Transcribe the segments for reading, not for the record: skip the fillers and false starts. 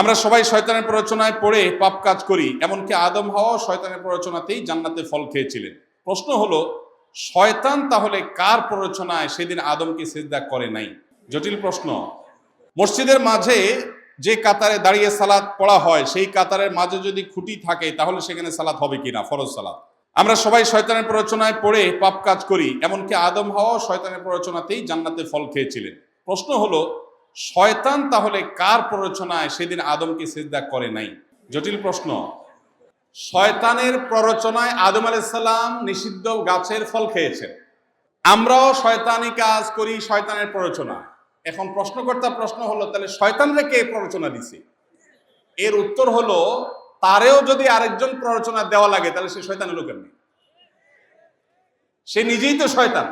আমরা সবাই শয়তানের প্ররোচনায় পড়ে পাপ কাজ করি, এমনকি আদম হাওয়া শয়তানের প্ররোচনাতেই জান্নাতে ফল খেয়েছিলেন। প্রশ্ন হলো, শয়তান তাহলে কার প্ররোচনায় সেদিন আদমকে সিজদা করে নাই? জটিল প্রশ্ন। মসজিদের মাঝে যে কাতারে দাঁড়িয়ে সালাত পড়া হয়, সেই কাতারের মাঝে যদি খুঁটি থাকে তাহলে সেখানে সালাত হবে কিনা, ফরজ সালাত। আমরা সবাই শয়তানের প্ররোচনায় পড়ে পাপ কাজ করি, এমনকি আদম হাওয়া শয়তানের প্ররোচনাতেই জান্নাতে ফল খেয়েছিলেন। প্রশ্ন হলো, শয়তান তাহলে কার প্ররোচনায় সেদিন আদমকে সিজদা করে নাই? জটিল প্রশ্ন। শয়তানের প্ররোচনায় আদম আলাইহিস সালাম নিষিদ্ধ গাছের ফল খেয়েছেন। আমরাও শয়তানি কাজ করি শয়তানের প্ররোচনা। এখন প্রশ্নকর্তা প্রশ্ন হলো, তাহলে শয়তানরা কে প্ররোচনা দিছে? এর উত্তর হলো, তারেও যদি আরেকজন প্ররোচনা দেওয়া লাগে তাহলে সে শয়তান হলো কেমনি? সে নিজেই তো শয়তান,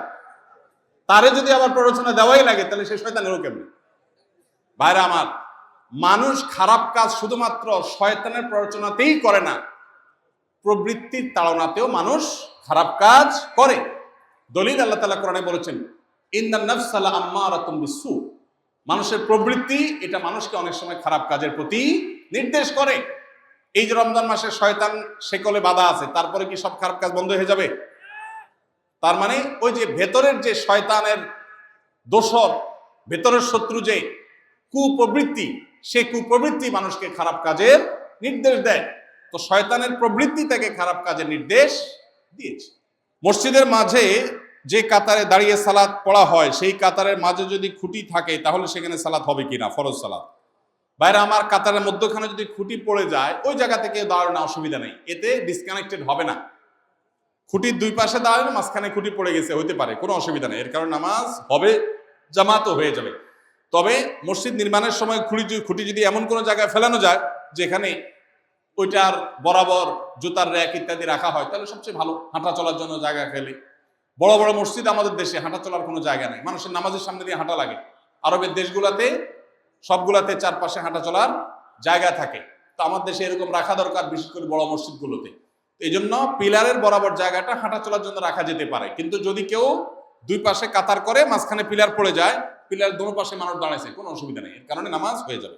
তারে যদি আবার প্ররোচনা দেওয়াই লাগে তাহলে সে শয়তান হলো কেমনি? ভাইরা আমার, মানুষ খারাপ কাজ শুধুমাত্র শয়তানের প্ররোচনাতেই করে না, প্রবৃত্তির তাড়নাতেও মানুষ খারাপ কাজ করে। দলিল আল্লাহ তাআলা কোরআনে বলেছেন, ইন্নান নাফসা লাআম্মারাতুম বিসসু। মানুষের প্রবৃত্তি এটা মানুষকে অনেক সময় খারাপ কাজের প্রতি নির্দেশ করে। এই যে রমজান মাসে শয়তান শেকলে বাঁধা আছে, তারপরে কি সব খারাপ কাজ বন্ধ হয়ে যাবে? তার মানে ওই যে ভেতরের যে শয়তানের দোসর, ভেতরের শত্রু যে কুপ্রবৃত্তি, সে কুপ্রবৃত্তি মানুষকে খারাপ কাজের নির্দেশ দেয়। তো শয়তানের প্রবৃত্তি থেকে খারাপ কাজের নির্দেশ দিয়েছে। মসজিদের মাঝে যে কাতারে দাঁড়িয়ে সালাত পড়া হয়, সেই কাতারের মাঝে যদি খুঁটি থাকে তাহলে সেখানে সালাত হবে কিনা, ফরজ সালাত। বাইরে আমার কাতারের মধ্যখানে যদি খুঁটি পড়ে যায়, ওই জায়গা থেকে দাঁড়ানো অসুবিধা নেই, এতে ডিসকানেক্টেড হবে না। খুঁটির দুই পাশে দাঁড়ালে মাঝখানে খুঁটি পড়ে গেছে, হইতে পারে, কোনো অসুবিধা নেই, এর কারণে নামাজ হবে, জামাতও হয়ে যাবে। তবে মসজিদ নির্মাণের সময় খুঁটি যদি এমন কোনো জায়গায় ফেলানো যায় যেখানে ওইটার বরাবর জুতার র্যাক ইত্যাদি রাখা হয়, তাহলে সবচেয়ে ভালো, হাঁটা চলার জন্য জায়গা ফেলে। বড় বড় মসজিদ আমাদের দেশে হাঁটা চলার কোনো জায়গা নেই, মানুষের নামাজের সামনে দিয়ে হাঁটা লাগে। আরবের দেশগুলাতে সবগুলাতে চারপাশে হাঁটা চলার জায়গা থাকে, তো আমার দেশে এরকম রাখা দরকার, বিশেষ করে বড় মসজিদগুলোতে। এই জন্য পিলারের বরাবর জায়গাটা হাঁটা চলার জন্য রাখা যেতে পারে। কিন্তু যদি কেউ দুই পাশে কাতার করে, মাঝখানে পিলার পড়ে যায়, পিলার দোনো পাশে মানুষ দাঁড়াইছে, কোনো অসুবিধা নেই, এর কারণে নামাজ হয়ে যাবে।